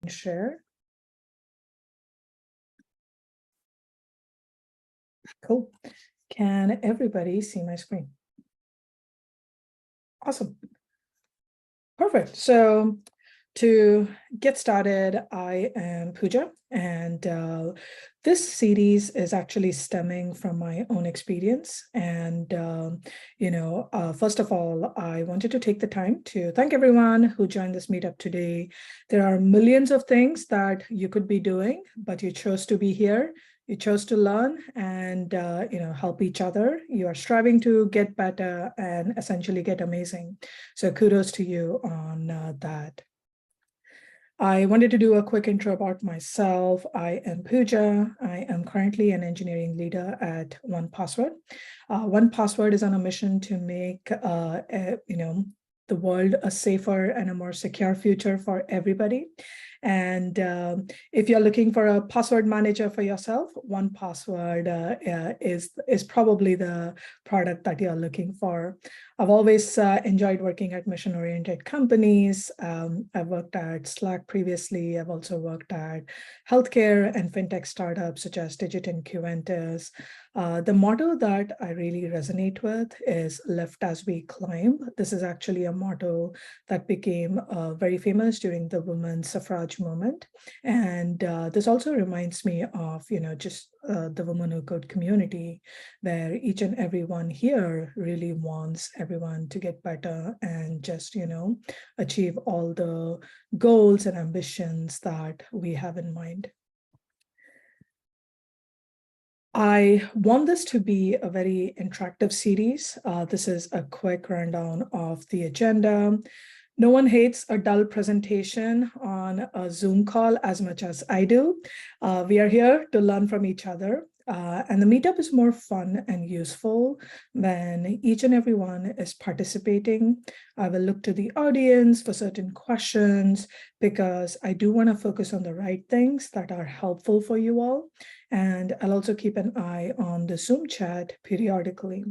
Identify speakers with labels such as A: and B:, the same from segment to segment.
A: share. Cool. Can everybody see my screen? Awesome. Perfect. So to get started, I am Pooja, and this series is actually stemming from my own experience. And, first of all, I wanted to take the time to thank everyone who joined this meetup today. There are millions of things that you could be doing, but you chose to be here. You chose to learn and help each other. You are striving to get better and essentially get amazing. So kudos to you on that. I wanted to do a quick intro about myself. I am Pooja. I am currently an engineering leader at 1Password. 1Password is on a mission to make the world a safer and a more secure future for everybody. And if you're looking for a password manager for yourself, 1Password is probably the product that you're looking for. I've always enjoyed working at mission-oriented companies. I've worked at Slack previously. I've also worked at healthcare and fintech startups such as Digit and Qventus. The motto that I really resonate with is lift as we climb. This is actually a motto that became very famous during the women's suffrage movement. And this also reminds me of, just the Women Who Code community, where each and everyone here really wants everyone to get better and just, achieve all the goals and ambitions that we have in mind. I want this to be a very interactive series. This is a quick rundown of the agenda. No one hates a dull presentation on a Zoom call as much as I do. We are here to learn from each other. And the meetup is more fun and useful when each and everyone is participating. I will look to the audience for certain questions because I do want to focus on the right things that are helpful for you all. And I'll also keep an eye on the Zoom chat periodically.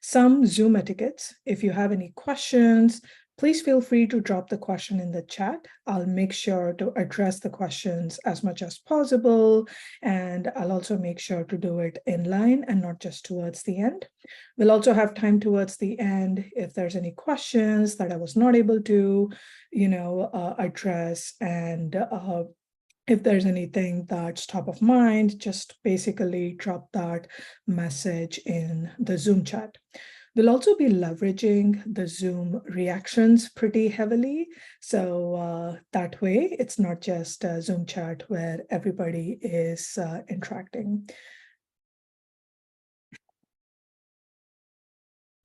A: Some Zoom etiquettes: if you have any questions, please feel free to drop the question in the chat. I'll make sure to address the questions as much as possible, and I'll also make sure to do it in line and not just towards the end. We'll also have time towards the end if there's any questions that I was not able to, address, and if there's anything that's top of mind, just basically drop that message in the Zoom chat. We'll also be leveraging the Zoom reactions pretty heavily. So that way, it's not just a Zoom chat where everybody is interacting.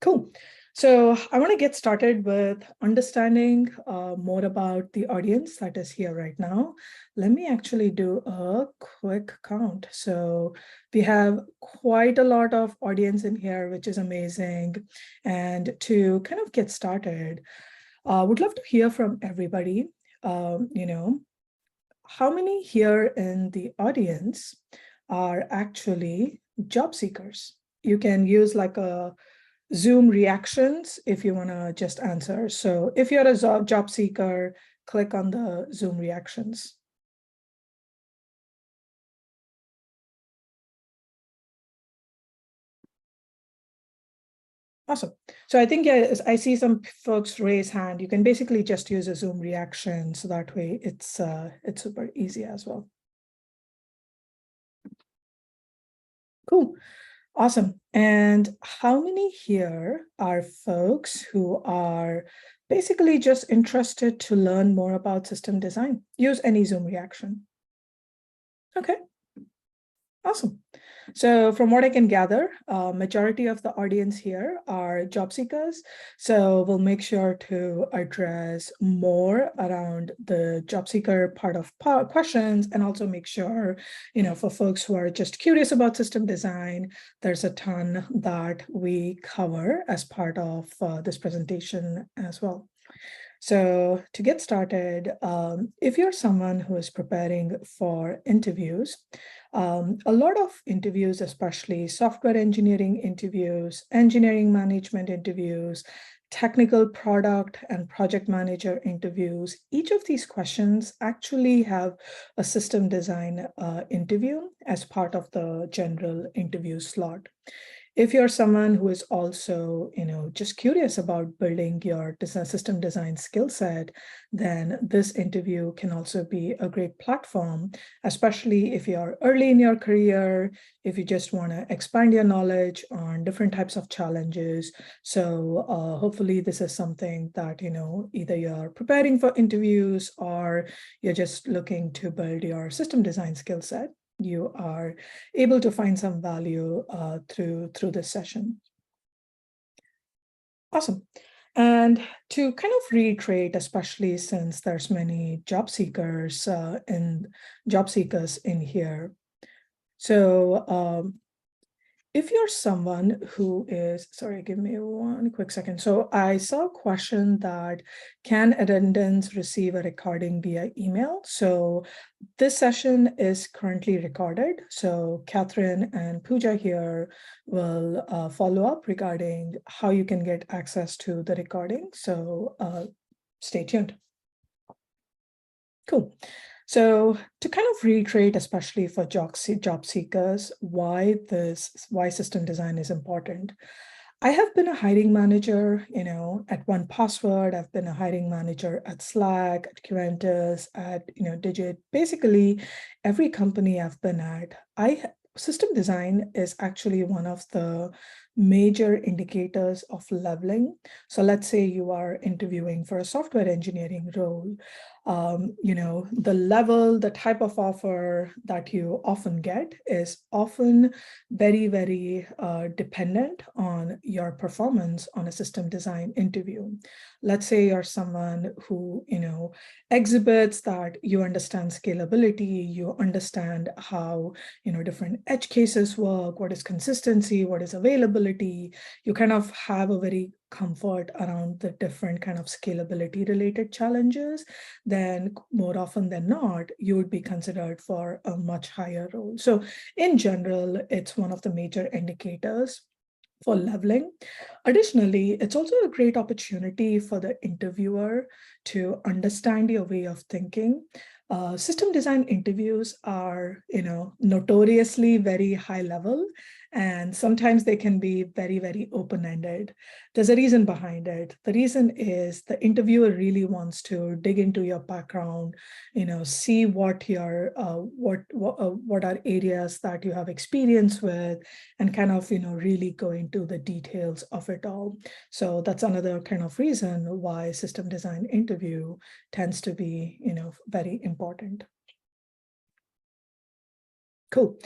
A: Cool. So I want to get started with understanding more about the audience that is here right now. Let me actually do a quick count. So we have quite a lot of audience in here, which is amazing. And to kind of get started, would love to hear from everybody. How many here in the audience are actually job seekers? You can use like a Zoom reactions if you want to just answer. So if you're a job seeker, click on the Zoom reactions. Awesome. So I think, yeah, I see some folks raise hand. You can basically just use a Zoom reaction. So that way it's super easy as well. Cool. Awesome. And how many here are folks who are basically just interested to learn more about system design? Use any Zoom reaction. Okay. Awesome. So from what I can gather, majority of the audience here are job seekers. So we'll make sure to address more around the job seeker part of questions, and also make sure, for folks who are just curious about system design, there's a ton that we cover as part of this presentation as well. So to get started, if you're someone who is preparing for interviews, a lot of interviews, especially software engineering interviews, engineering management interviews, technical product and project manager interviews, each of these questions actually have a system design interview as part of the general interview slot. If you're someone who is also, just curious about building your system design skill set, then this interview can also be a great platform, especially if you're early in your career, if you just want to expand your knowledge on different types of challenges. So hopefully this is something that, either you're preparing for interviews or you're just looking to build your system design skill set. You are able to find some value through this session. Awesome. And to kind of reiterate, especially since there's many job seekers in here. So if you're someone who is, sorry, give me one quick second. So I saw a question that, can attendants receive a recording via email? So this session is currently recorded. So Catherine and Pooja here will follow up regarding how you can get access to the recording. So stay tuned. Cool. So to kind of reiterate, especially for job seekers, why system design is important. I have been a hiring manager, at 1Password. I've been a hiring manager at Slack, at Curentus, at, Digit. Basically, every company I've been at, system design is actually one of the major indicators of leveling. So let's say you are interviewing for a software engineering role. The level, the type of offer that you often get is often very, very dependent on your performance on a system design interview. Let's say you're someone who, exhibits that you understand scalability, you understand how, different edge cases work, what is consistency, what is availability. You kind of have a very comfort around the different kind of scalability related challenges, then more often than not, you would be considered for a much higher role. So in general, it's one of the major indicators for leveling. Additionally, it's also a great opportunity for the interviewer to understand your way of thinking. System design interviews are, notoriously very high level, and sometimes they can be very, very open-ended. There's a reason behind it. The reason is the interviewer really wants to dig into your background, see what your what are areas that you have experience with, and kind of really go into the details of it all. So that's another kind of reason why system design interview tends to be very important. Cool.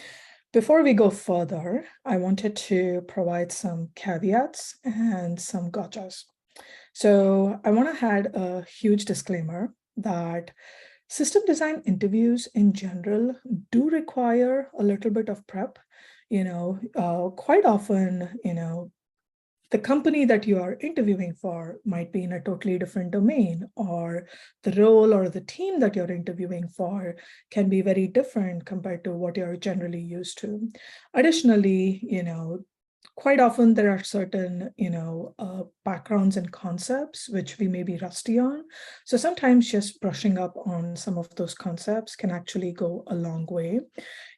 A: Before we go further, I wanted to provide some caveats and some gotchas. So I want to add a huge disclaimer that system design interviews in general do require a little bit of prep. Quite often, the company that you are interviewing for might be in a totally different domain, or the role or the team that you're interviewing for can be very different compared to what you're generally used to. Additionally, quite often there are certain, backgrounds and concepts which we may be rusty on. So sometimes just brushing up on some of those concepts can actually go a long way.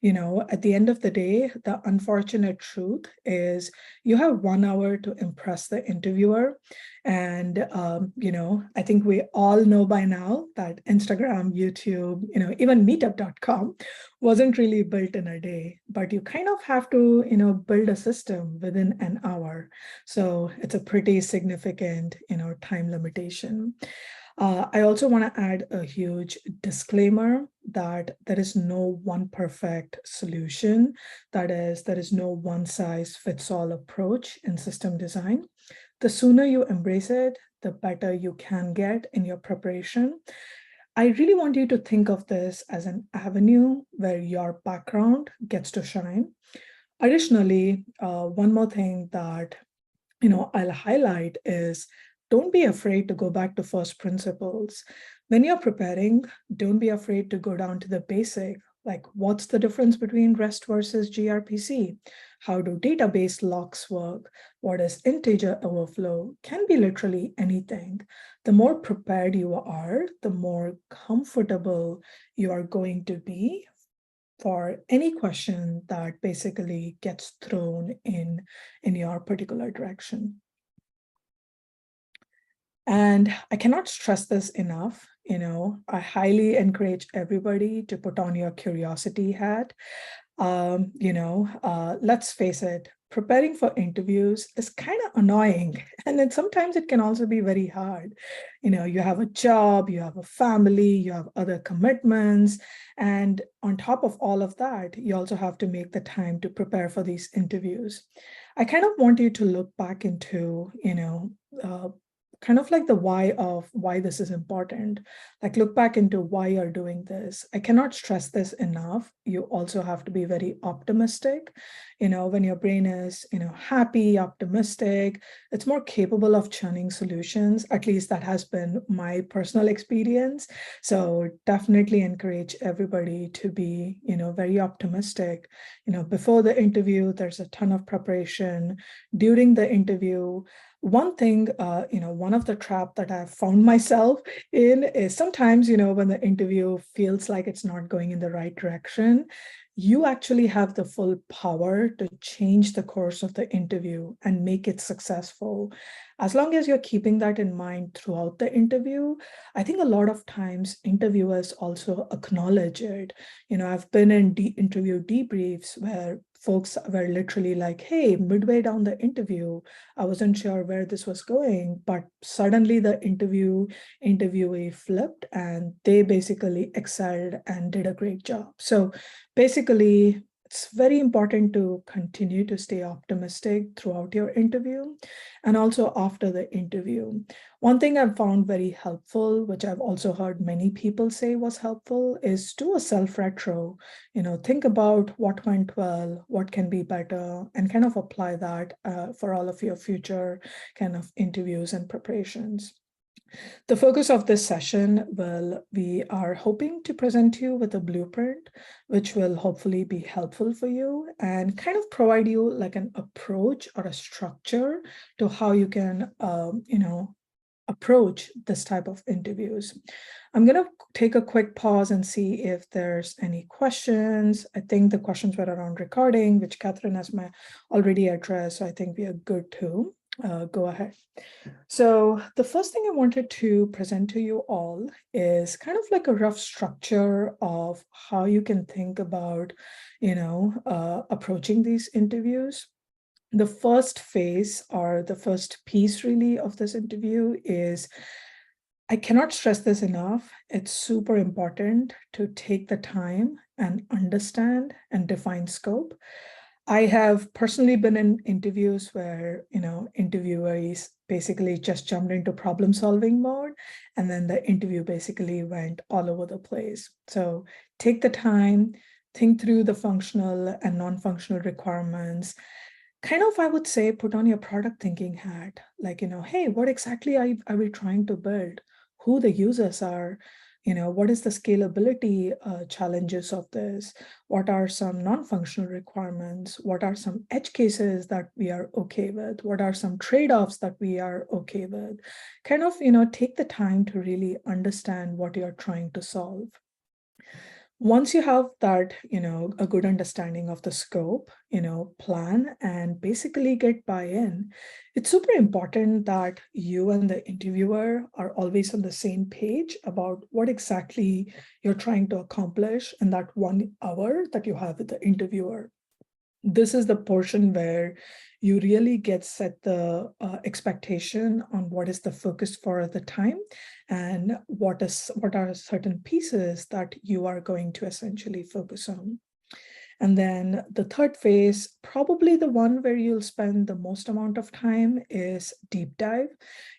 A: At the end of the day, the unfortunate truth is you have 1 hour to impress the interviewer. And, I think we all know by now that Instagram, YouTube, even meetup.com wasn't really built in a day, but you kind of have to, build a system within an hour. So it's a pretty significant, time limitation. I also want to add a huge disclaimer that there is no one perfect solution. That is, there is no one size fits all approach in system design. The sooner you embrace it, the better you can get in your preparation. I really want you to think of this as an avenue where your background gets to shine. Additionally, one more thing that I'll highlight is, don't be afraid to go back to first principles. When you're preparing, don't be afraid to go down to the basic. Like, what's the difference between REST versus gRPC? How do database locks work? What is integer overflow? Can be literally anything. The more prepared you are, the more comfortable you are going to be for any question that basically gets thrown in your particular direction. And I cannot stress this enough. I highly encourage everybody to put on your curiosity hat. Let's face it, preparing for interviews is kind of annoying. And then sometimes it can also be very hard. You have a job, you have a family, you have other commitments. And on top of all of that, you also have to make the time to prepare for these interviews. I kind of want you to look back into, kind of like the why of why this is important. Like, look back into why you're doing this. I cannot stress this enough. You also have to be very optimistic. When your brain is, happy, optimistic, it's more capable of churning solutions. At least that has been my personal experience. So definitely encourage everybody to be, very optimistic. Before the interview, there's a ton of preparation. During the interview, one thing, one of the trap that I've found myself in is sometimes, when the interview feels like it's not going in the right direction, you actually have the full power to change the course of the interview and make it successful. As long as you're keeping that in mind throughout the interview, I think a lot of times interviewers also acknowledge it. I've been in interview debriefs where folks were literally like, hey, midway down the interview, I wasn't sure where this was going, but suddenly the interviewee flipped and they basically excelled and did a great job. So basically, it's very important to continue to stay optimistic throughout your interview and also after the interview. One thing I've found very helpful, which I've also heard many people say was helpful, is do a self-retro. Think about what went well, what can be better, and kind of apply that for all of your future kind of interviews and preparations. The focus of this session we are hoping to present you with a blueprint, which will hopefully be helpful for you and kind of provide you like an approach or a structure to how you can, approach this type of interviews. I'm going to take a quick pause and see if there's any questions. I think the questions were around recording, which Catherine has already addressed. So I think we are good to go ahead. So the first thing I wanted to present to you all is kind of like a rough structure of how you can think about, approaching these interviews. The first phase or the first piece really of this interview is, I cannot stress this enough. It's super important to take the time and understand and define scope. I have personally been in interviews where, interviewees basically just jumped into problem solving mode, and then the interview basically went all over the place. So take the time, think through the functional and non-functional requirements. Kind of, I would say, put on your product thinking hat. Like, hey, what exactly are we trying to build? Who the users are? What is the scalability challenges of this? What are some non-functional requirements? What are some edge cases that we are okay with? What are some trade-offs that we are okay with? Kind of, take the time to really understand what you're trying to solve. Once you have that, a good understanding of the scope, plan and basically get buy-in, it's super important that you and the interviewer are always on the same page about what exactly you're trying to accomplish in that 1 hour that you have with the interviewer. This is the portion where you really get set the expectation on what is the focus for the time and what are certain pieces that you are going to essentially focus on. And then the third phase, probably the one where you'll spend the most amount of time, is deep dive.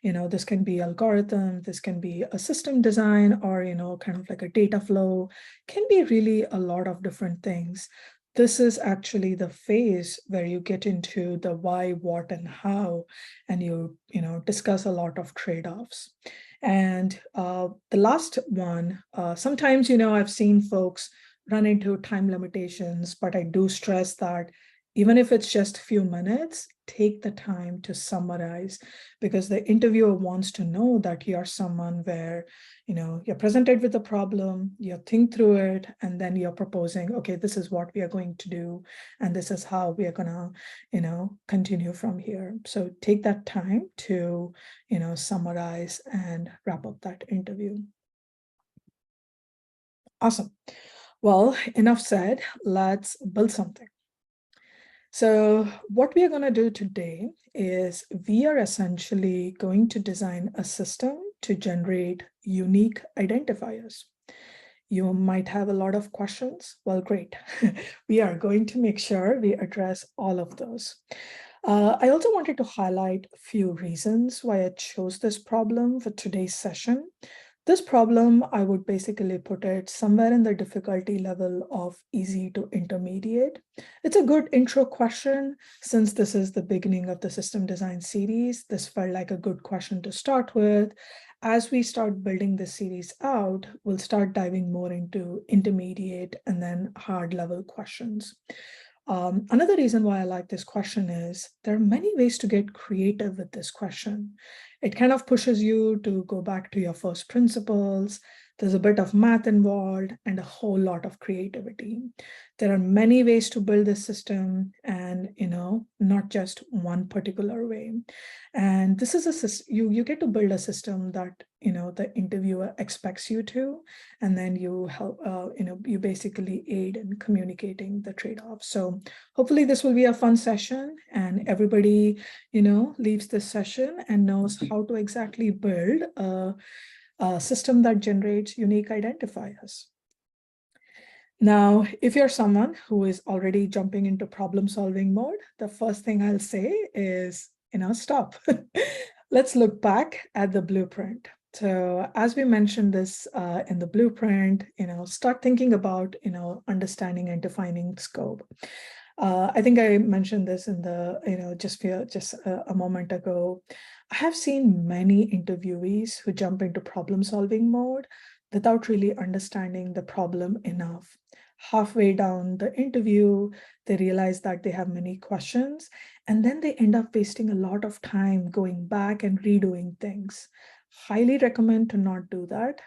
A: This can be algorithm, this can be a system design, or, kind of like a data flow, can be really a lot of different things. This is actually the phase where you get into the why, what, and how, and you discuss a lot of trade-offs. And the last one, sometimes, I've seen folks run into time limitations, but I do stress that even if it's just a few minutes, take the time to summarize, because the interviewer wants to know that you're someone where, you're presented with a problem, you think through it, and then you're proposing, okay, this is what we are going to do, and this is how we are gonna, continue from here. So take that time to, summarize and wrap up that interview. Awesome. Well, enough said, let's build something. So what we are going to do today is we are essentially going to design a system to generate unique identifiers. You might have a lot of questions. Well, great. We are going to make sure we address all of those. I also wanted to highlight a few reasons why I chose this problem for today's session. This problem, I would basically put it somewhere in the difficulty level of easy to intermediate. It's a good intro question. Since this is the beginning of the system design series, this felt like a good question to start with. As we start building this series out, we'll start diving more into intermediate and then hard level questions. Another reason why I like this question is there are many ways to get creative with this question. It kind of pushes you to go back to your first principles. There's a bit of math involved and a whole lot of creativity. There are many ways to build this system and, not just one particular way. And this is a system, you get to build a system that, the interviewer expects you to, and then you help, you basically aid in communicating the trade-offs. So hopefully this will be a fun session and everybody, leaves this session and knows how to exactly build a system that generates unique identifiers. Now, if you're someone who is already jumping into problem-solving mode, the first thing I'll say is, stop. Let's look back at the blueprint. So as we mentioned this in the blueprint, start thinking about, understanding and defining scope. I think I mentioned this in the, just a moment ago. I have seen many interviewees who jump into problem solving mode without really understanding the problem enough. Halfway down the interview, they realize that they have many questions, and then they end up wasting a lot of time going back and redoing things. Highly recommend to not do that,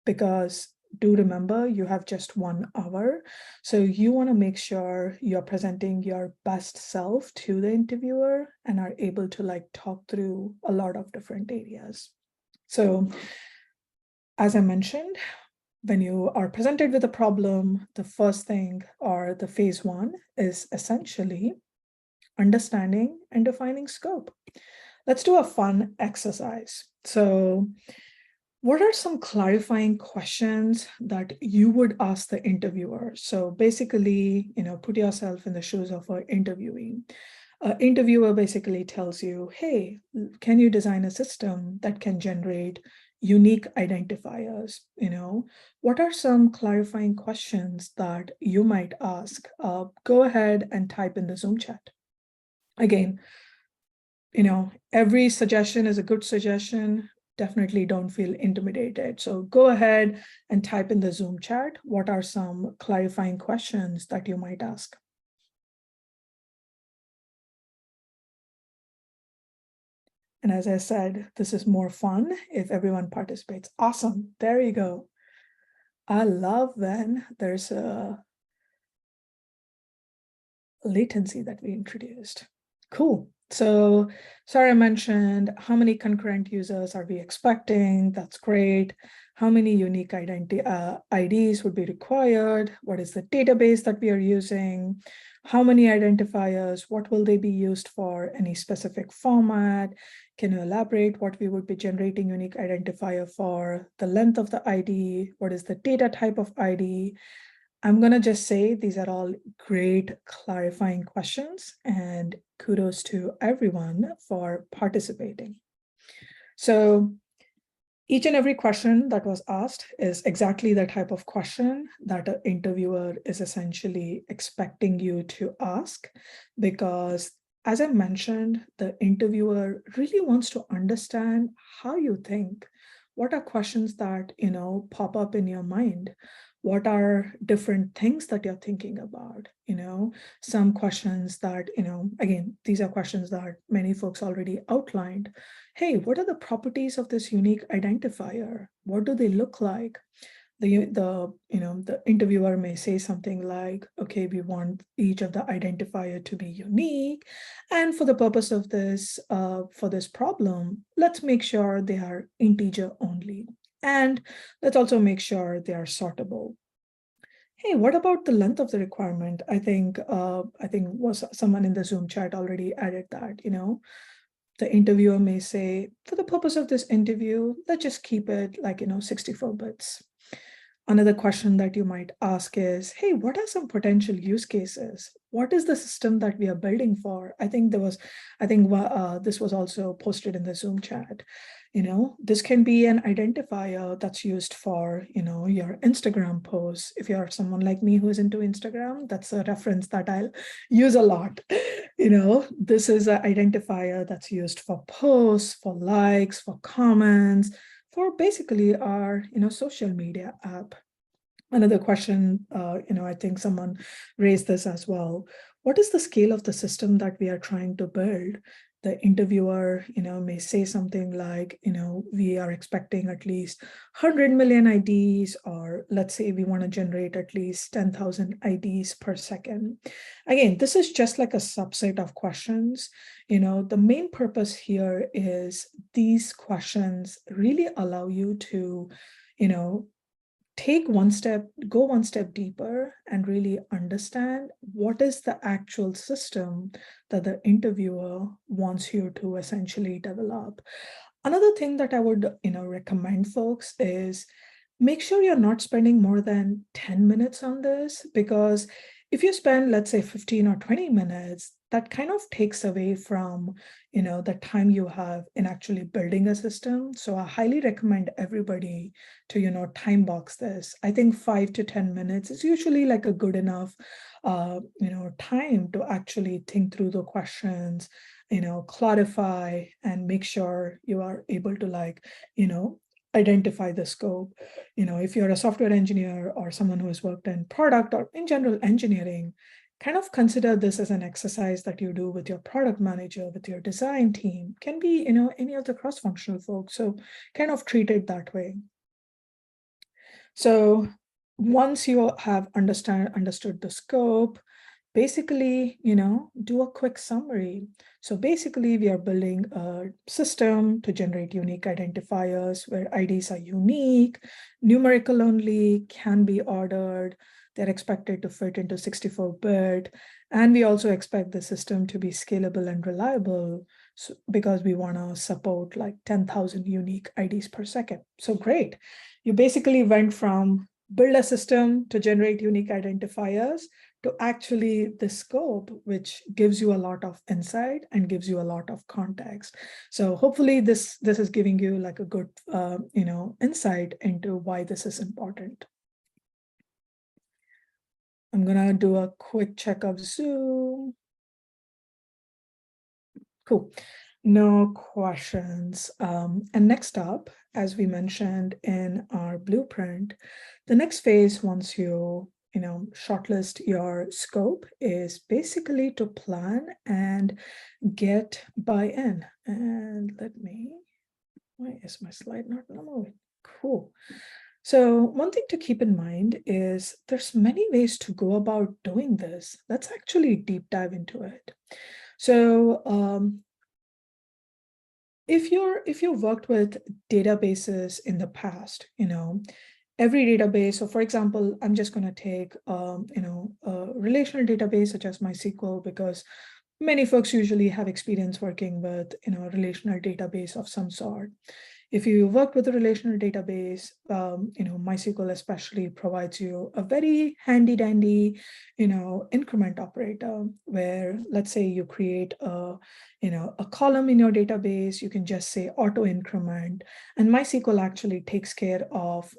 A: because do remember you have just 1 hour. So you want to make sure you're presenting your best self to the interviewer and are able to talk through a lot of different areas. So as I mentioned, when you are presented with a problem, the first thing, or the phase 1, is essentially understanding and defining scope. Let's do a fun exercise. So what are some clarifying questions that you would ask the interviewer? So basically, put yourself in the shoes of an interviewee. An interviewer basically tells you, hey, can you design a system that can generate unique identifiers? What are some clarifying questions that you might ask? Go ahead and type in the Zoom chat. Again, every suggestion is a good suggestion. Definitely don't feel intimidated. So go ahead and type in the Zoom chat. What are some clarifying questions that you might ask? And as I said, this is more fun if everyone participates. Awesome. There you go. I love when there's a latency that we introduced. Cool. So Sarah mentioned how many concurrent users are we expecting? That's great. How many unique IDs would be required? What is the database that we are using? How many identifiers? What will they be used for? Any specific format? Can you elaborate what we would be generating unique identifier for? The length of the ID? What is the data type of ID? I'm going to just say these are all great clarifying questions, and kudos to everyone for participating. So each and every question that was asked is exactly the type of question that an interviewer is essentially expecting you to ask, because as I mentioned, the interviewer really wants to understand how you think. What are questions that, pop up in your mind? What are different things that you're thinking about? Some questions that, again, these are questions that many folks already outlined. Hey, what are the properties of this unique identifier? What do they look like? The interviewer may say something like, okay, we want each of the identifier to be unique, and for the purpose of this for this problem, let's make sure they are integer only, and let's also make sure they are sortable. Hey, what about the length of the requirement? I think was someone in the Zoom chat already added that. The interviewer may say, for the purpose of this interview, let's just keep it like 64 bits. Another question that you might ask is, hey, what are some potential use cases? What is the system that we are building for? I think this was also posted in the Zoom chat. This can be an identifier that's used for, your Instagram posts. If you're someone like me who is into Instagram, that's a reference that I'll use a lot. This is an identifier that's used for posts, for likes, for comments, for basically our social media app. Another question, I think someone raised this as well. What is the scale of the system that we are trying to build? The interviewer, may say something like, we are expecting at least 100 million IDs, or let's say we want to generate at least 10,000 IDs per second. Again, this is just like a subset of questions. The main purpose here is these questions really allow you to, go one step deeper and really understand what is the actual system that the interviewer wants you to essentially develop. Another thing that I would, recommend folks is make sure you're not spending more than 10 minutes on this, because if you spend, let's say, 15 or 20 minutes, that kind of takes away from, the time you have in actually building a system. So I highly recommend everybody to, time box this. I think 5 to 10 minutes is usually like a good enough, time to actually think through the questions, clarify and make sure you are able to identify the scope. If you're a software engineer or someone who has worked in product or in general engineering, kind of consider this as an exercise that you do with your product manager, with your design team, can be, any of the cross-functional folks. So kind of treat it that way. So once you have understood the scope, basically, do a quick summary. So basically, we are building a system to generate unique identifiers where IDs are unique, numerical only, can be ordered. They're expected to fit into 64-bit. And we also expect the system to be scalable and reliable, because we want to support like 10,000 unique IDs per second. So great. You basically went from build a system to generate unique identifiers to actually the scope, which gives you a lot of insight and gives you a lot of context. So hopefully this is giving you like a good insight into why this is important. I'm gonna do a quick check of Zoom. Cool. No questions. And next up, as we mentioned in our blueprint, the next phase, once you shortlist your scope, is basically to plan and get buy-in. And why is my slide not moving? Cool. So one thing to keep in mind is there's many ways to go about doing this. Let's actually deep dive into it. So if you've worked with databases in the past, every database. So for example, I'm just going to take a relational database such as MySQL, because many folks usually have experience working with a relational database of some sort. If you work with a relational database, MySQL especially provides you a very handy dandy, increment operator, where let's say you create a column in your database, you can just say auto increment, and MySQL actually takes care of,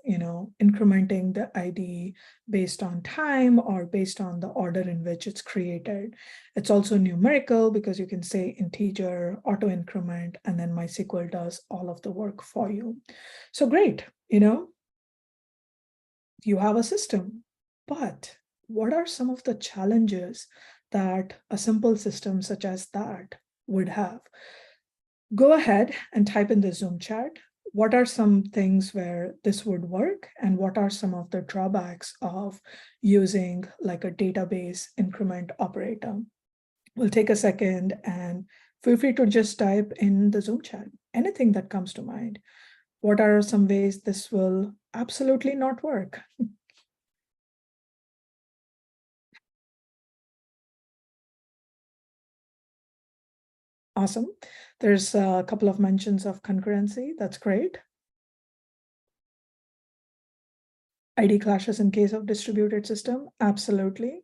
A: incrementing the ID based on time or based on the order in which it's created. It's also numerical because you can say integer, auto increment, and then MySQL does all of the work for you. So great, you have a system, but what are some of the challenges that a simple system such as that would have? Go ahead and type in the Zoom chat. What are some things where this would work? And what are some of the drawbacks of using like a database increment operator? We'll take a second and feel free to just type in the Zoom chat, anything that comes to mind. What are some ways this will absolutely not work? Awesome. There's a couple of mentions of concurrency. That's great. ID clashes in case of distributed system. Absolutely.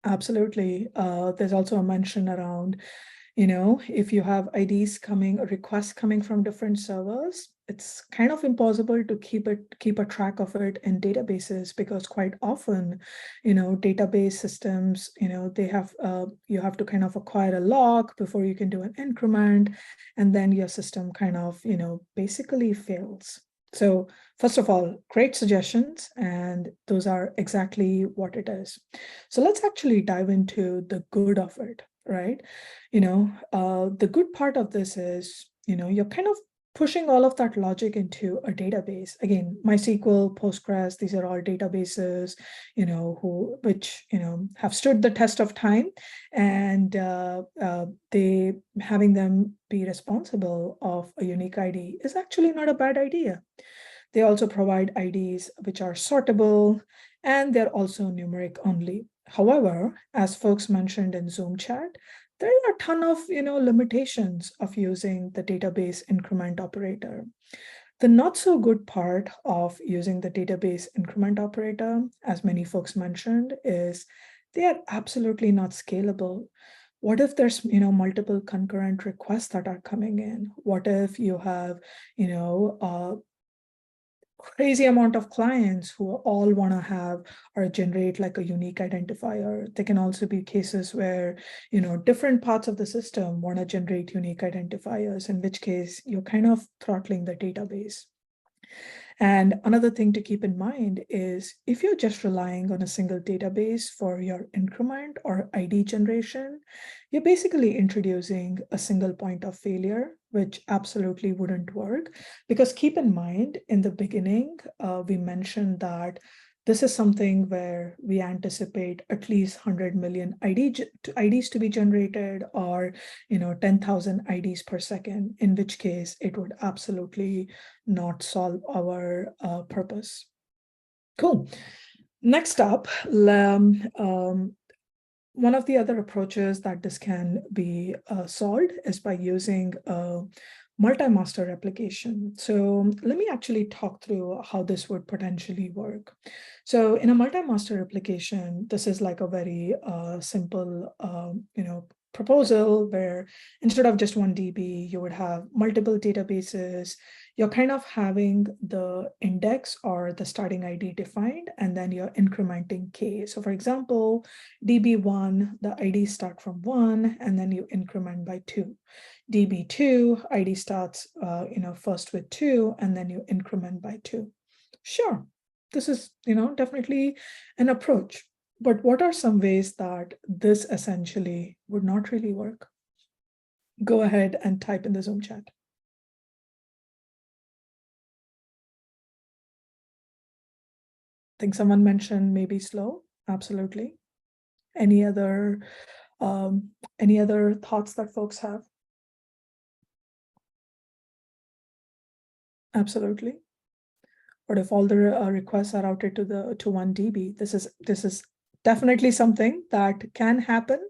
A: Absolutely. There's also a mention around, if you have IDs coming, requests coming from different servers, it's kind of impossible to keep a track of it in databases, because quite often, database systems, they have you have to kind of acquire a lock before you can do an increment, and then your system kind of, basically fails. So first of all, great suggestions, and those are exactly what it is. So let's actually dive into the good of it, right? The good part of this is, you're kind of pushing all of that logic into a database. Again, MySQL, Postgres, these are all databases, which have stood the test of time, and they having them be responsible of a unique ID is actually not a bad idea. They also provide IDs which are sortable, and they're also numeric only. However, as folks mentioned in Zoom chat, there are a ton of limitations of using the database increment operator. The not so good part of using the database increment operator, as many folks mentioned, is they are absolutely not scalable. What if there's multiple concurrent requests that are coming in? What if you have crazy amount of clients who all want to have or generate like a unique identifier? There can also be cases where, different parts of the system want to generate unique identifiers, in which case you're kind of throttling the database. And another thing to keep in mind is if you're just relying on a single database for your increment or ID generation, you're basically introducing a single point of failure, which absolutely wouldn't work. Because keep in mind, in the beginning, we mentioned that this is something where we anticipate at least 100 million IDs to be generated, or 10,000 IDs per second, in which case it would absolutely not solve our purpose. Cool. Next up, one of the other approaches that this can be solved is by using a multi-master replication. So let me actually talk through how this would potentially work. So in a multi-master replication, this is like a very simple, proposal where instead of just one DB, you would have multiple databases. You're kind of having the index or the starting ID defined, and then you're incrementing K. So for example, DB1, the IDs start from 1, and then you increment by 2. DB2, ID starts first with 2, and then you increment by 2. Sure, this is definitely an approach. But what are some ways that this essentially would not really work? Go ahead and type in the Zoom chat. I think someone mentioned maybe slow. Absolutely. Any other thoughts that folks have? Absolutely. What if all the requests are routed to 1 DB? This is definitely something that can happen,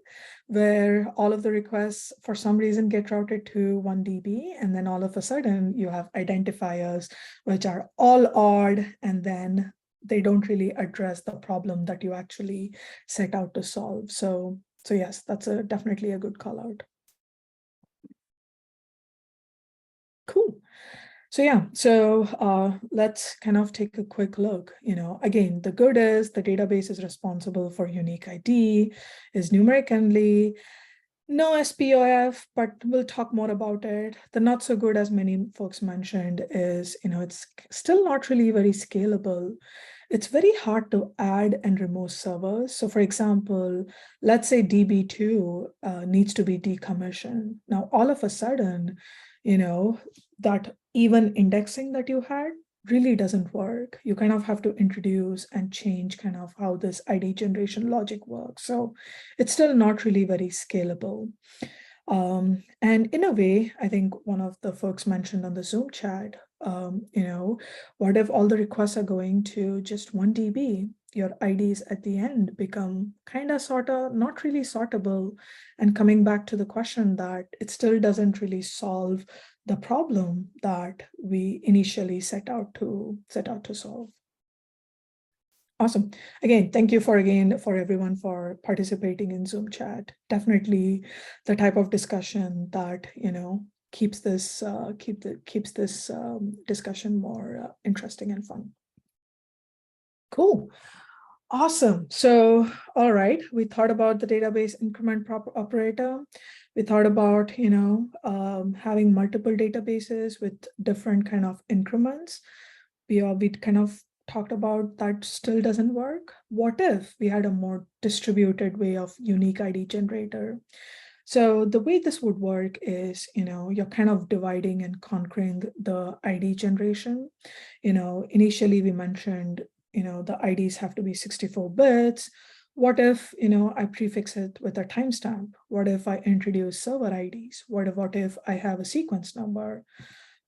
A: where all of the requests for some reason get routed to 1 DB, and then all of a sudden you have identifiers which are all odd, and then they don't really address the problem that you actually set out to solve. So yes, that's definitely a good call out. Cool. So yeah, let's kind of take a quick look. Again, the good is the database is responsible for unique ID, is numeric only. No SPOF, but we'll talk more about it. The not so good, as many folks mentioned, is, it's still not really very scalable. It's very hard to add and remove servers. So for example, let's say DB2 needs to be decommissioned. Now, all of a sudden, that even indexing that you had really doesn't work. You kind of have to introduce and change kind of how this ID generation logic works. So it's still not really very scalable. And in a way, I think one of the folks mentioned on the Zoom chat, what if all the requests are going to just 1 DB? Your IDs at the end become kind of sort of not really sortable. And coming back to the question that it still doesn't really solve the problem that we initially set out to solve. Awesome. Again, thank you for everyone for participating in Zoom chat. Definitely the type of discussion that, keeps this discussion more interesting and fun. Cool. Awesome. So, all right, we thought about the database increment operator. We thought about, having multiple databases with different kind of increments. We kind of talked about that still doesn't work. What if we had a more distributed way of unique ID generator? So the way this would work is, you're kind of dividing and conquering the ID generation. Initially we mentioned, the IDs have to be 64 bits. What if, I prefix it with a timestamp? What if I introduce server IDs? What if I have a sequence number?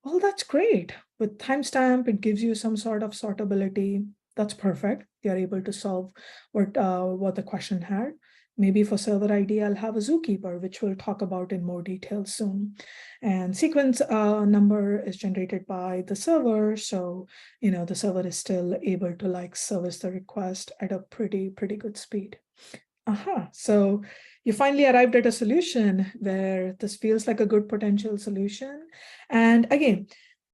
A: Well, that's great. With timestamp, it gives you some sort of sortability. That's perfect. You're able to solve what the question had. Maybe for server ID, I'll have a zookeeper, which we'll talk about in more detail soon. And sequence number is generated by the server. So, the server is still able to like service the request at a pretty good speed. So you finally arrived at a solution where this feels like a good potential solution. And again,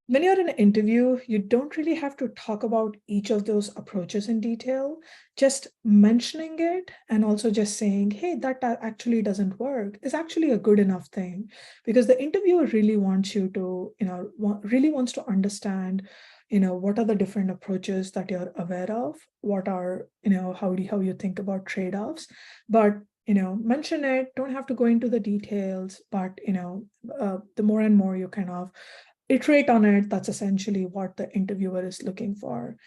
A: when you're in an interview, you don't really have to talk about each of those approaches in detail. Just mentioning it and also just saying, hey, that actually doesn't work is actually a good enough thing, because the interviewer really wants you to, really wants to understand, what are the different approaches that you're aware of, what are, how you think about trade-offs, but mention it, don't have to go into the details, but the more and more you kind of iterate on it, that's essentially what the interviewer is looking for.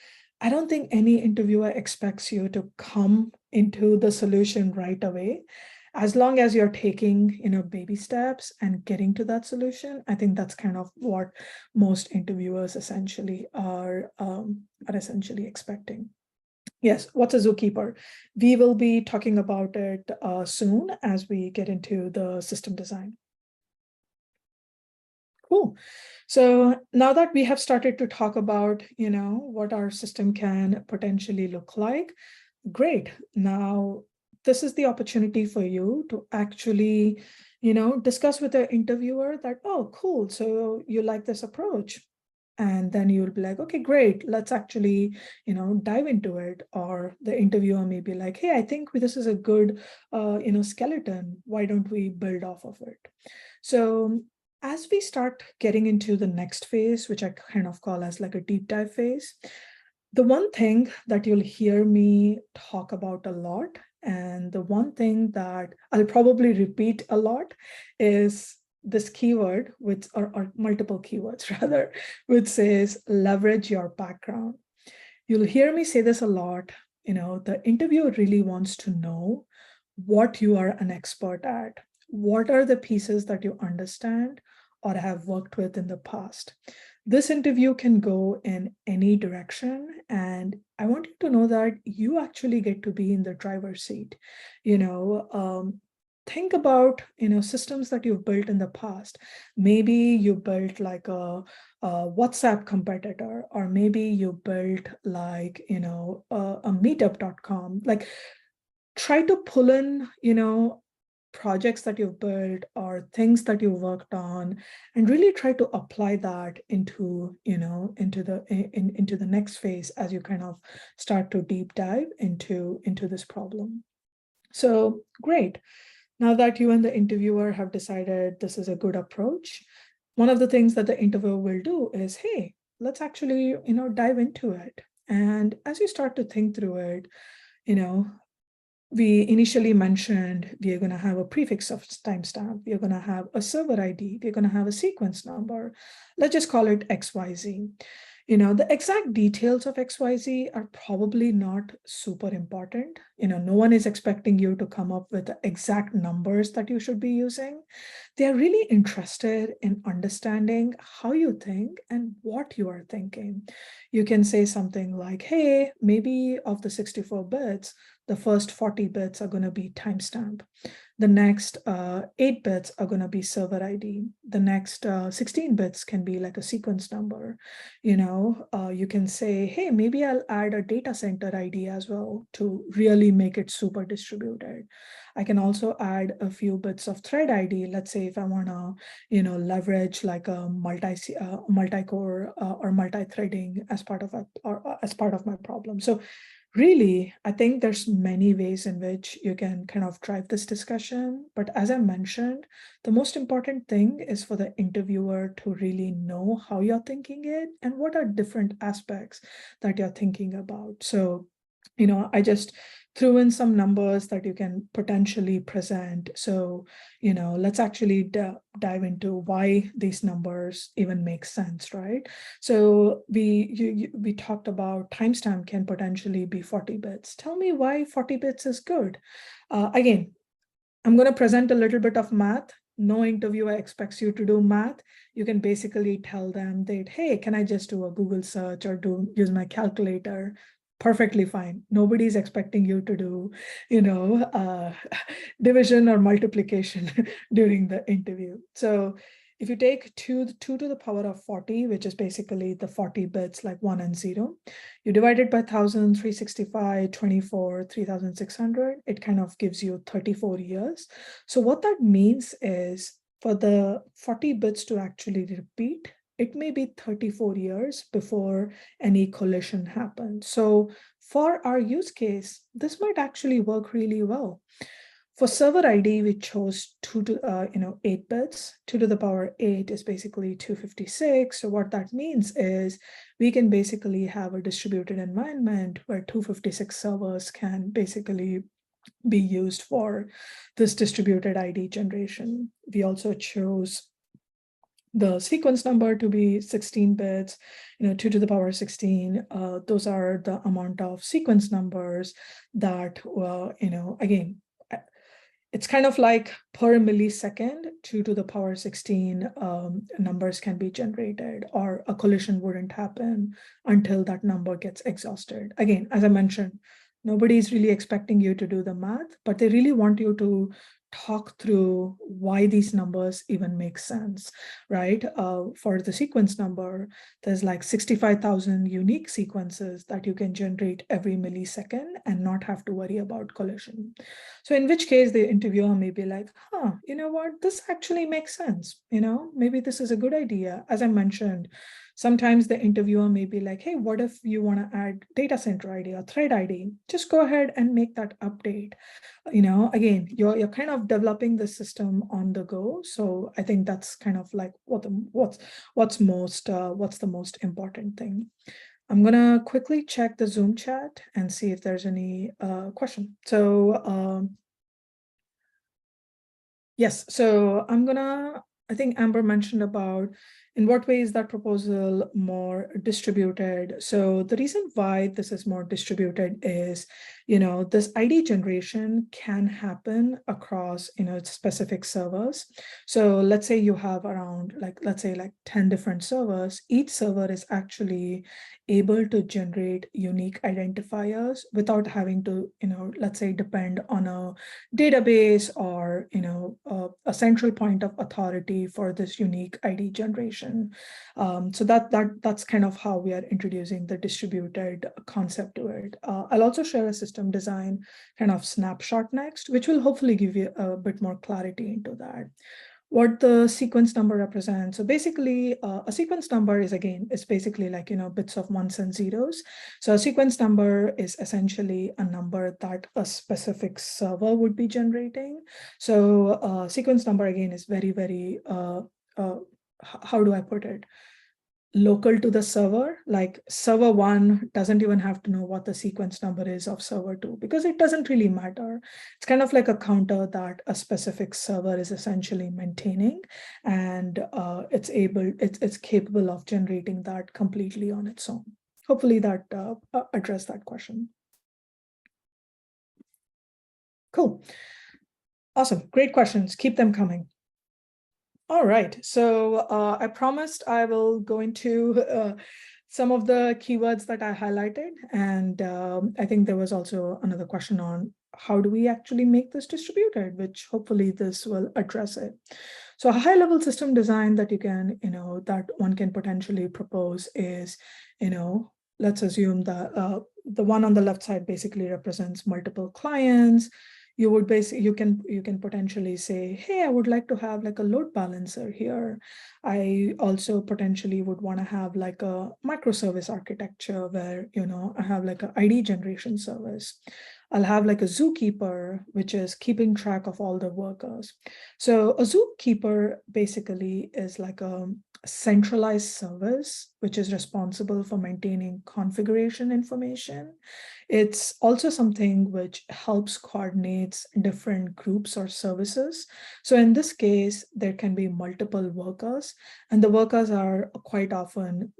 A: I don't think any interviewer expects you to come into the solution right away. As long as you're taking, baby steps and getting to that solution, I think that's kind of what most interviewers essentially are essentially expecting. Yes, what's a zookeeper? We will be talking about it soon as we get into the system design. Cool. So now that we have started to talk about, what our system can potentially look like, great. Now, this is the opportunity for you to actually, discuss with the interviewer that, oh, cool. So you like this approach. And then you'll be like, okay, great. Let's actually, dive into it. Or the interviewer may be like, hey, I think this is a good, skeleton. Why don't we build off of it? So as we start getting into the next phase, which I kind of call as like a deep dive phase, the one thing that you'll hear me talk about a lot, and the one thing that I'll probably repeat a lot, is this keyword, or multiple keywords rather, which says leverage your background. You'll hear me say this a lot. The interviewer really wants to know what you are an expert at. What are the pieces that you understand or have worked with in the past? This interview can go in any direction, and I want you to know that you actually get to be in the driver's seat. Think about systems that you've built in the past. Maybe you built like a WhatsApp competitor, or maybe you built like a meetup.com. Like, try to pull in projects that you've built or things that you worked on, and really try to apply that into the next phase as you kind of start to deep dive into this problem. So great. Now that you and the interviewer have decided this is a good approach, one of the things that the interviewer will do is, hey, let's actually, dive into it. And as you start to think through it, you know, we initially mentioned we are going to have a prefix of timestamp. We are going to have a server ID. We're going to have a sequence number. Let's just call it XYZ. The exact details of XYZ are probably not super important. No one is expecting you to come up with the exact numbers that you should be using. They're really interested in understanding how you think and what you are thinking. You can say something like, hey, maybe of the 64 bits, the first 40 bits are going to be timestamp. The next 8 bits are going to be server ID. The next 16 bits can be like a sequence number. You can say, hey, maybe I'll add a data center ID as well to really make it super distributed. I can also add a few bits of thread ID. Let's say if I want to, leverage like a multi-core or multi-threading as part of as part of my problem. So really, I think there's many ways in which you can kind of drive this discussion. But as I mentioned, the most important thing is for the interviewer to really know how you're thinking it and what are different aspects that you're thinking about. So, I just threw in some numbers that you can potentially present. So, let's actually dive into why these numbers even make sense, right? So we talked about timestamp can potentially be 40 bits. Tell me why 40 bits is good. Again, I'm going to present a little bit of math. No interviewer expects you to do math. You can basically tell them that, hey, can I just do a Google search or use my calculator? Perfectly fine. Nobody's expecting you to do, division or multiplication during the interview. So if you take 2 to the power of 40, which is basically the 40 bits like 1 and 0, you divide it by 1,000, 365, 24, 3,600, it kind of gives you 34 years. So what that means is for the 40 bits to actually repeat, it may be 34 years before any collision happens. So for our use case, this might actually work really well. For server ID, we chose 8 bits. 2 to the power 8 is basically 256. So what that means is we can basically have a distributed environment where 256 servers can basically be used for this distributed ID generation. We also chose the sequence number to be 16 bits, 2 to the power 16. Those are the amount of sequence numbers that, again, it's kind of like per millisecond, 2 to the power 16 numbers can be generated, or a collision wouldn't happen until that number gets exhausted. Again, as I mentioned, nobody's really expecting you to do the math, but they really want you to talk through why these numbers even make sense, right? For the sequence number, there's like 65,000 unique sequences that you can generate every millisecond and not have to worry about collision. So in which case the interviewer may be like, you know what, this actually makes sense. Maybe this is a good idea. As I mentioned, sometimes the interviewer may be like, hey, what if you want to add data center ID or thread ID? Just go ahead and make that update. Again, you're kind of developing the system on the go. So I think that's kind of like what's the most important thing. I'm gonna quickly check the Zoom chat and see if there's any question. So yes, so I think Amber mentioned about in what way is that proposal more distributed. So the reason why this is more distributed is, this ID generation can happen across, specific servers. So let's say you have around let's say 10 different servers. Each server is actually able to generate unique identifiers without having to, let's say depend on a database or a central point of authority for this unique ID generation. So that's kind of how we are introducing the distributed concept to it. I'll also share a system design kind of snapshot next, which will hopefully give you a bit more clarity into that. what the sequence number represents. So basically, a sequence number is, again, it's basically like, bits of ones and zeros. So a sequence number is essentially a number that a specific server would be generating. So sequence number, again, is very, very, how do I put it? Local to the server. Like server 1 doesn't even have to know what the sequence number is of server 2 because it doesn't really matter. It's kind of like a counter that a specific server is essentially maintaining, and it's capable of generating that completely on its own. Hopefully that addressed that question. Cool. Awesome. Great questions. Keep them coming. All right, so I promised I will go into some of the keywords that I highlighted, and I think there was also another question on how do we actually make this distributed, which hopefully this will address it. So a high-level system design that you can, that one can potentially propose is, let's assume that the one on the left side basically represents multiple clients. You would basically, you can potentially say, hey, I would like to have like a load balancer here. I also potentially would want to have like a microservice architecture where, I have like an ID generation service. I'll have like a zookeeper, which is keeping track of all the workers. So a zookeeper basically is like a centralized service, which is responsible for maintaining configuration information. It's also something which helps coordinate different groups or services. So in this case, there can be multiple workers, and the workers are quite often,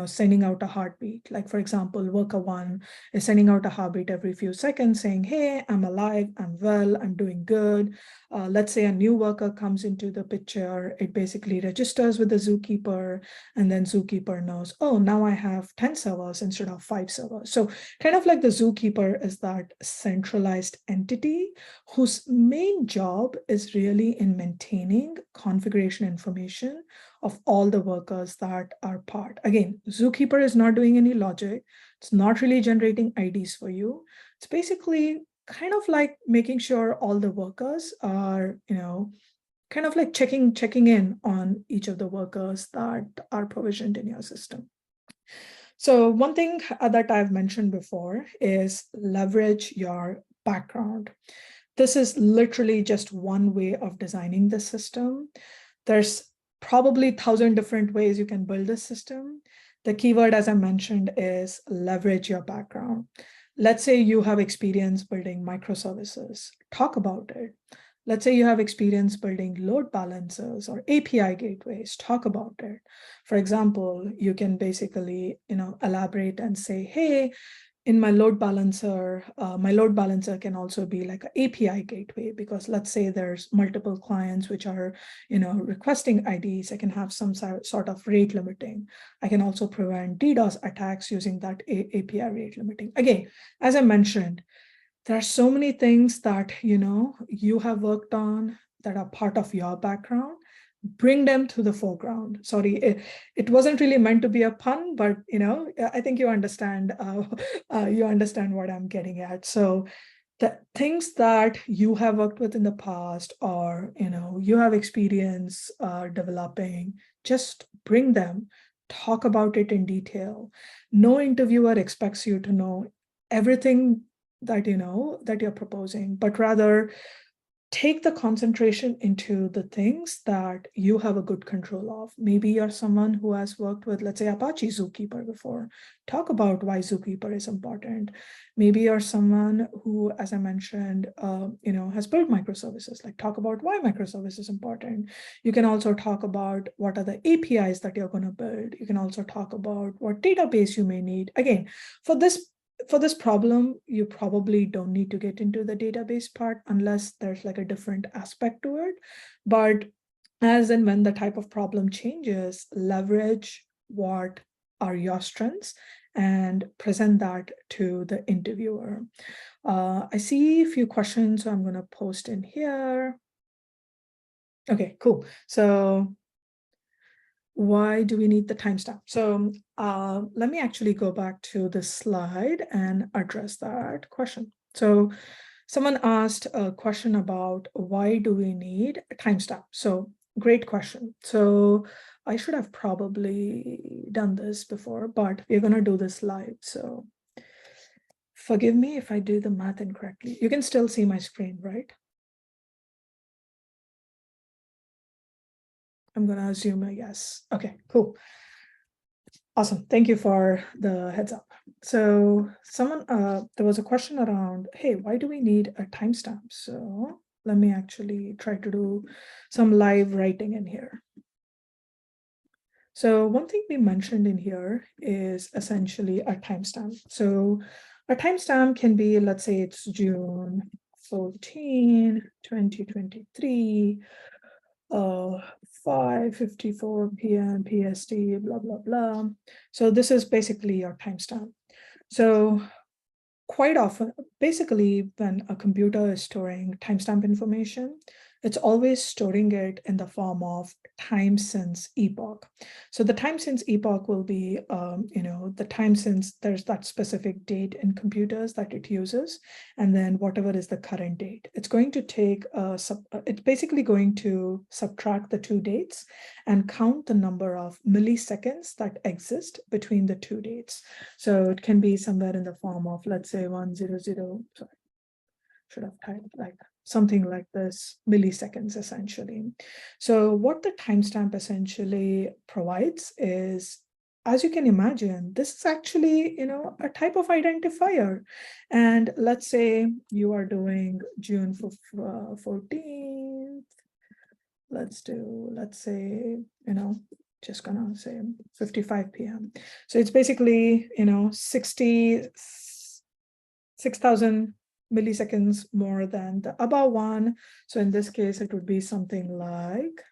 A: sending out a heartbeat. Like for example, worker 1 is sending out a heartbeat every few seconds saying, hey, I'm alive, I'm well, I'm doing good. Let's say a new worker comes into the picture, it basically registers with the zookeeper, and then zookeeper knows, oh, now I have 10 servers instead of 5 servers. So kind of like the zookeeper is that centralized entity whose main job is really in maintaining configuration information of all the workers that are part. Again, zookeeper is not doing any logic. It's not really generating IDs for you. It's basically kind of like making sure all the workers are, kind of like checking in on each of the workers that are provisioned in your system. So one thing that I've mentioned before is leverage your background. This is literally just one way of designing the system. There's probably 1,000 different ways you can build this system. The keyword, as I mentioned, is leverage your background. Let's say you have experience building microservices. Talk about it. Let's say you have experience building load balancers or API gateways. Talk about it. For example, you can basically, elaborate and say, hey, in my load balancer can also be like an API gateway, because let's say there's multiple clients which are, requesting IDs. I can have some sort of rate limiting. I can also prevent DDoS attacks using that API rate limiting. Again, as I mentioned, there are so many things that, you have worked on that are part of your background. Bring them to the foreground. Sorry, it wasn't really meant to be a pun, but I think you understand. You understand what I'm getting at. So the things that you have worked with in the past, or you have experience developing, just bring them. Talk about it in detail. No interviewer expects you to know everything that that you're proposing, but rather take the concentration into the things that you have a good control of. Maybe you're someone who has worked with, let's say, Apache Zookeeper before. Talk about why Zookeeper is important. Maybe you're someone who, as I mentioned, has built microservices. Like, talk about why microservice is important. You can also talk about what are the APIs that you're going to build. You can also talk about what database you may need. Again, for this problem, you probably don't need to get into the database part unless there's like a different aspect to it. But as and when the type of problem changes, leverage what are your strengths and present that to the interviewer. I see a few questions, so I'm going to post in here. Okay, cool. So why do we need the timestamp? So let me actually go back to this slide and address that question. So someone asked a question about why do we need a timestamp? So great question. So I should have probably done this before, but we're going to do this live. So forgive me if I do the math incorrectly. You can still see my screen, right? I'm going to assume a yes. Okay, cool. Awesome. Thank you for the heads up. So there was a question around, hey, why do we need a timestamp? So let me actually try to do some live writing in here. So one thing we mentioned in here is essentially a timestamp. So a timestamp can be, let's say it's June 14, 2023, 5:54 p.m. PST, blah, blah, blah. So this is basically your timestamp. So quite often, basically, when a computer is storing timestamp information, it's always storing it in the form of time since epoch. So the time since epoch will be, the time since there's that specific date in computers that it uses, and then whatever is the current date. It's going to take it's basically going to subtract the two dates and count the number of milliseconds that exist between the two dates. So it can be somewhere in the form of, let's say 100, sorry, should have typed like something like this, milliseconds essentially. So what the timestamp essentially provides is, as you can imagine, this is actually, a type of identifier. And let's say you are doing June 14th. Let's say, just gonna say 55 p.m. So it's basically, 6,000 milliseconds more than the above one. So in this case, it would be something like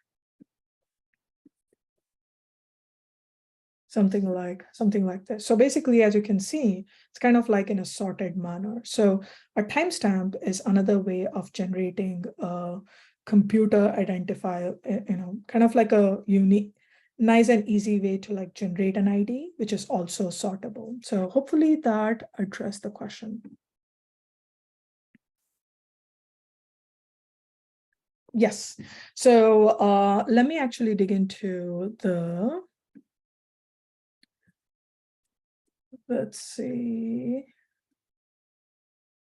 A: this. So basically, as you can see, it's kind of like in a sorted manner. So a timestamp is another way of generating a computer identifier, kind of like a unique, nice and easy way to like generate an ID, which is also sortable. So hopefully that addressed the question. Yes. So let me actually dig into let's see.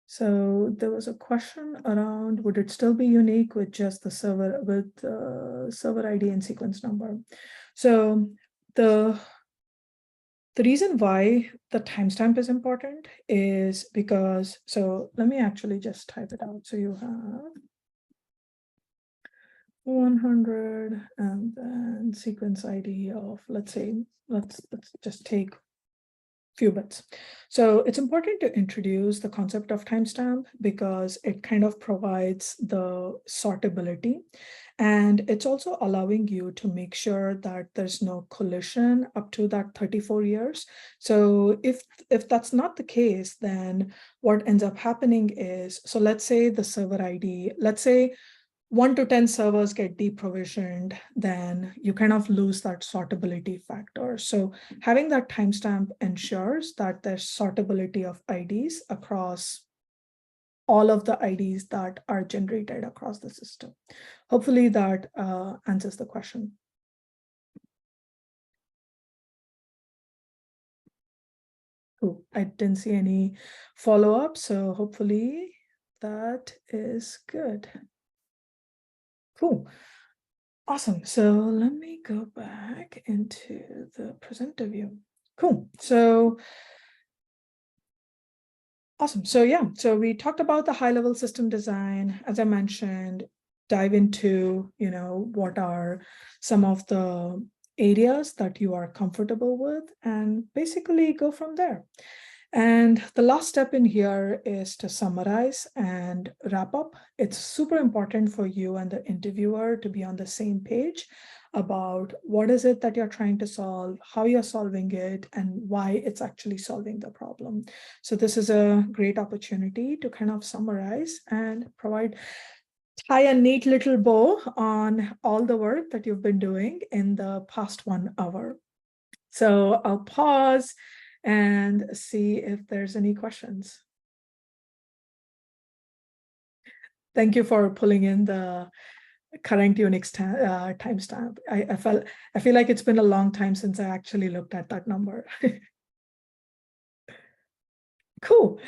A: So there was a question around, would it still be unique with just the server, with server ID and sequence number? So the reason why the timestamp is important is because, so let me actually just type it out. So you have 100 and then sequence ID of, let's say, let's just take few bits. So it's important to introduce the concept of timestamp because it kind of provides the sortability. And it's also allowing you to make sure that there's no collision up to that 34 years. So if that's not the case, then what ends up happening is, so let's say the server ID, let's say 1 to 10 servers get deprovisioned, then you kind of lose that sortability factor. So having that timestamp ensures that there's sortability of IDs across all of the IDs that are generated across the system. Hopefully that answers the question. Cool. I didn't see any follow-up, so hopefully that is good. Cool. Awesome. So let me go back into the presenter view. Cool. So awesome. So yeah, so we talked about the high-level system design. As I mentioned, dive into, what are some of the areas that you are comfortable with and basically go from there. And the last step in here is to summarize and wrap up. It's super important for you and the interviewer to be on the same page about what is it that you're trying to solve, how you're solving it, and why it's actually solving the problem. So this is a great opportunity to kind of summarize and tie a neat little bow on all the work that you've been doing in the past 1 hour. So I'll pause and see if there's any questions. Thank you for pulling in the current Unix timestamp. I feel like it's been a long time since I actually looked at that number. Cool.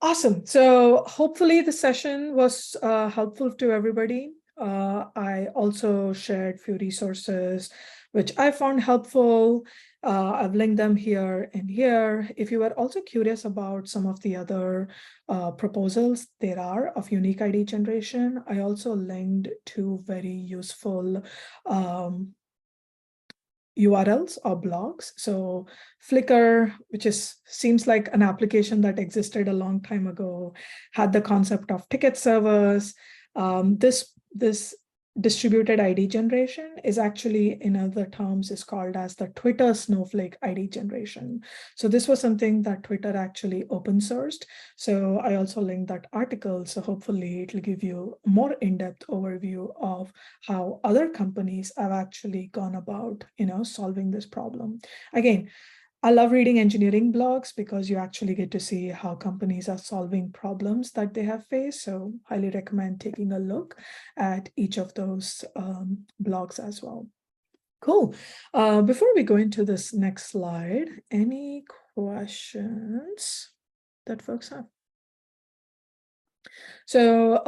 A: Awesome. So hopefully the session was helpful to everybody. I also shared a few resources which I found helpful. I've linked them here and here. If you are also curious about some of the other proposals there are of unique ID generation, I also linked two very useful URLs or blogs. So Flickr, which seems like an application that existed a long time ago, had the concept of ticket servers. This distributed ID generation is actually, in other terms, is called as the Twitter Snowflake ID generation. So this was something that Twitter actually open sourced. So I also linked that article. So hopefully it will give you a more in-depth overview of how other companies have actually gone about, solving this problem. Again, I love reading engineering blogs because you actually get to see how companies are solving problems that they have faced. So highly recommend taking a look at each of those blogs as well. Cool. Before we go into this next slide, any questions that folks have? So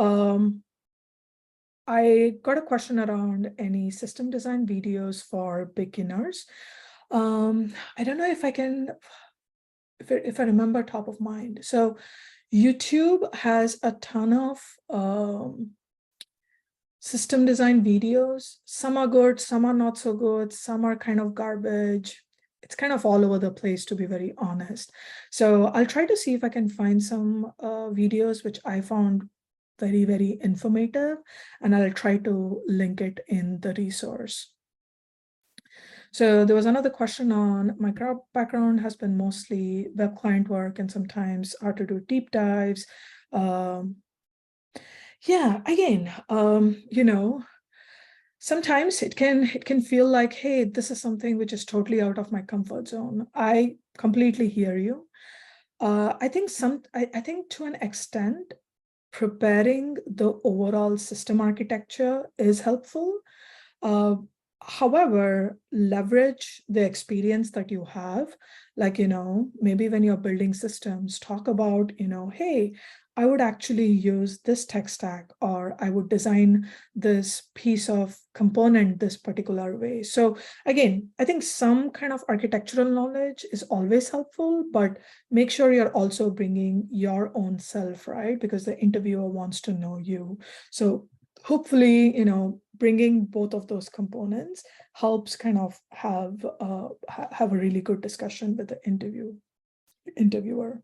A: I got a question around any system design videos for beginners. I don't know if I can, if I remember top of mind. So YouTube has a ton of system design videos. Some are good, some are not so good, some are kind of garbage. It's kind of all over the place, to be very honest. So I'll try to see if I can find some videos which I found very, very informative, and I'll try to link it in the resource. So there was another question on my background has been mostly web client work and sometimes how to do deep dives. Yeah, again, sometimes it can feel like, hey, this is something which is totally out of my comfort zone. I completely hear you. I think I think to an extent, preparing the overall system architecture is helpful. Uh, However, leverage the experience that you have, like, maybe when you're building systems, talk about, hey, I would actually use this tech stack, or I would design this piece of component this particular way. So again, I think some kind of architectural knowledge is always helpful, but make sure you're also bringing your own self, right? Because the interviewer wants to know you. So hopefully, bringing both of those components helps kind of have a really good discussion with the interviewer.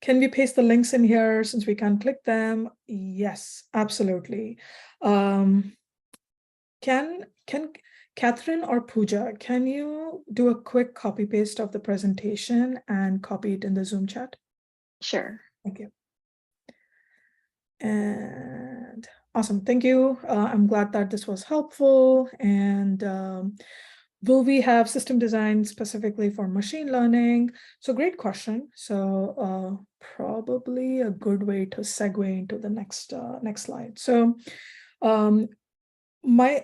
A: Can we paste the links in here since we can't click them? Yes, absolutely. Can Catherine or Pooja, can you do a quick copy paste of the presentation and copy it in the Zoom chat?
B: Sure.
A: Thank you. And awesome, thank you. I'm glad that this was helpful. And will we have system design specifically for machine learning? So great question. So probably a good way to segue into the next slide. So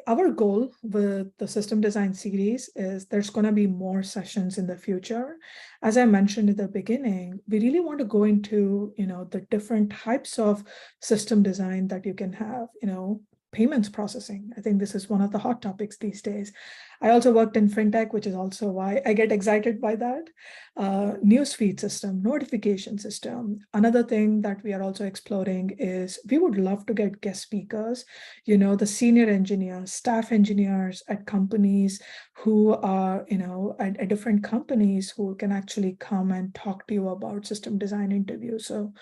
A: our goal with the system design series is there's going to be more sessions in the future. As I mentioned at the beginning, we really want to go into, the different types of system design that you can have, payments processing. I think this is one of the hot topics these days. I also worked in fintech, which is also why I get excited by that. Newsfeed system, notification system. Another thing that we are also exploring is we would love to get guest speakers, the senior engineers, staff engineers at companies who are, at different companies who can actually come and talk to you about system design interviews. So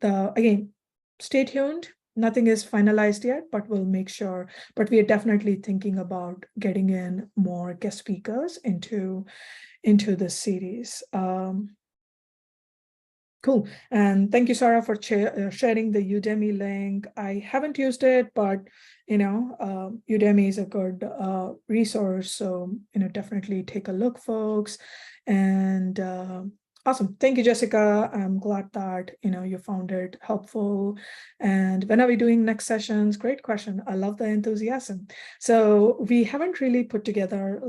A: again, stay tuned. Nothing is finalized yet, but we'll make sure. But we are definitely thinking about getting in more guest speakers into this series. Cool. And thank you, Sarah, for sharing the Udemy link. I haven't used it, but Udemy is a good resource. So definitely take a look, folks. And Awesome. Thank you, Jessica. I'm glad that, you found it helpful. And when are we doing next sessions? Great question. I love the enthusiasm. So we haven't really put together